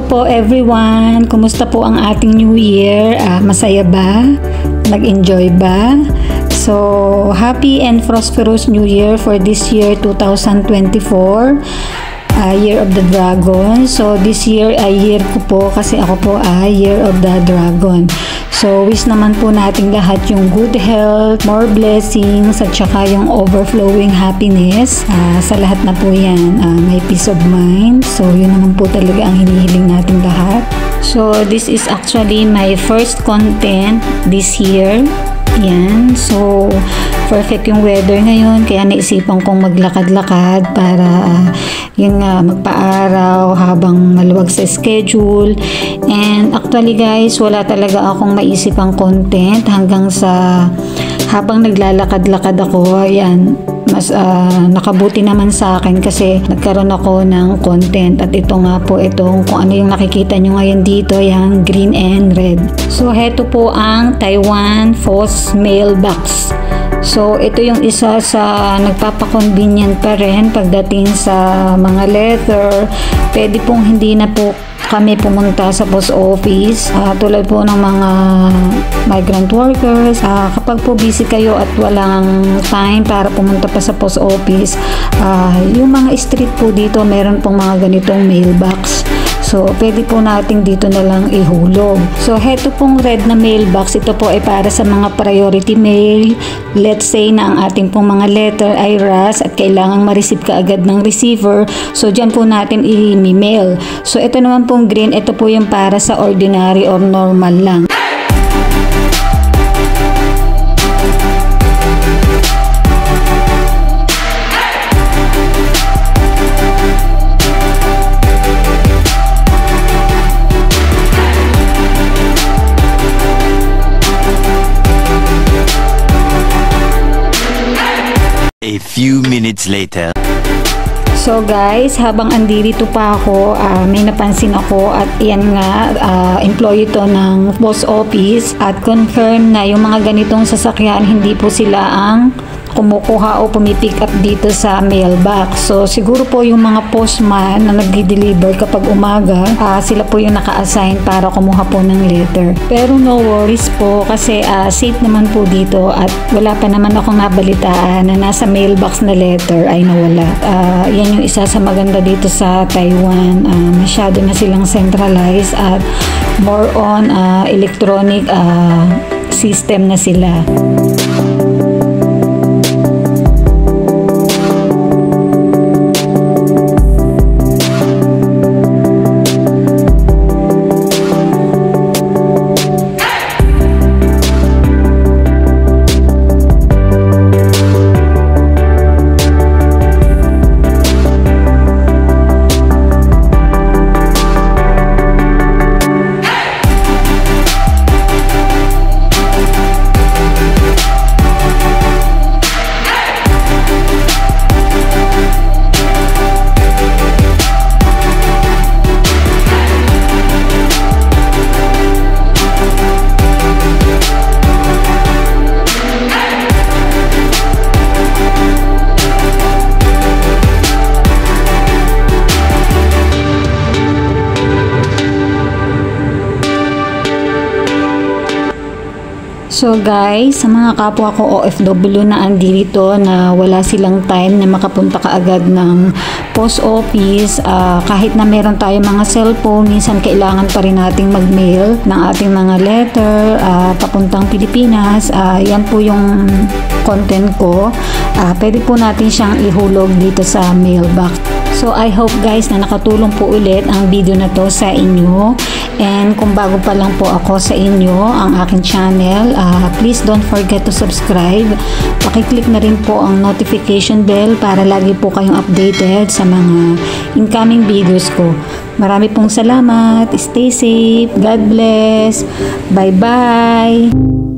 Hello po everyone! Kumusta po ang ating New Year? Masaya ba? Nag-enjoy ba? So, happy and prosperous New Year for this year 2024. Year of the Dragon. So, this year ay year ko po kasi ako po ay Year of the Dragon. So, wish naman po natin lahat yung good health, more blessings, at saka yung overflowing happiness. Sa lahat na po yan, may peace of mind. So, yun naman po talaga ang hinihiling natin lahat. So, this is actually my first content this year. Yan. So, perfect yung weather ngayon. Kaya naisipan kong maglakad-lakad para yun nga, magpa-araw habang maluwag sa schedule. And actually guys, wala talaga akong maisipang content hanggang sa habang naglalakad-lakad ako. Yan. Mas nakabuti naman sa akin kasi nagkaroon ako ng content at ito nga po itong kung ano yung nakikita nyo ngayon dito, yung green and red. So heto po ang Taiwan Post Mailbox. So ito yung isa sa nagpapakonvenient pa rin pagdating sa mga letter. Pwede pong hindi na po kami pumunta sa post office tulad po ng mga migrant workers. Kapag po busy kayo at walang time para pumunta pa sa post office, yung mga street po dito meron pong mga ganitong mailbox. So, pwede po natin dito na lang ihulog. So, heto pong red na mailbox, ito po ay para sa mga priority mail. Let's say na ang ating pong mga letter ay rush at kailangang ma-receive ka agad ng receiver. So, dyan po natin i-mail. So, ito naman pong green, ito po yung para sa ordinary or normal lang. A few minutes later. So guys, habang andirito pa ako, may napansin ako at yan nga, employee to ng post office at confirm na yung mga ganitong sasakyan, hindi po sila ang kumukuha o pumipick up dito sa mailbox. So siguro po yung mga postman na nagdi-deliver kapag umaga, sila po yung naka-assign para kumuha po ng letter. Pero no worries po kasi safe naman po dito at wala pa naman akong nabalitaan na nasa mailbox na letter ay nawala. Yan yung isa sa maganda dito sa Taiwan. Masyado na silang centralized at more on electronic system na sila. So guys, sa mga kapwa ko OFW na andito na wala silang time na makapunta kaagad ng post office, kahit na meron tayong mga cellphone, minsan kailangan pa rin nating mag-mail ng ating mga letter papuntang Pilipinas. Yan po yung content ko. Pwede po natin siyang ihulog dito sa mailbox. So I hope guys na nakatulong po ulit ang video na to sa inyo. And kung bago pa lang po ako sa inyo, ang aking channel, please don't forget to subscribe. Pakiclick na rin po ang notification bell para lagi po kayong updated sa mga incoming videos ko. Marami pong salamat. Stay safe. God bless. Bye-bye.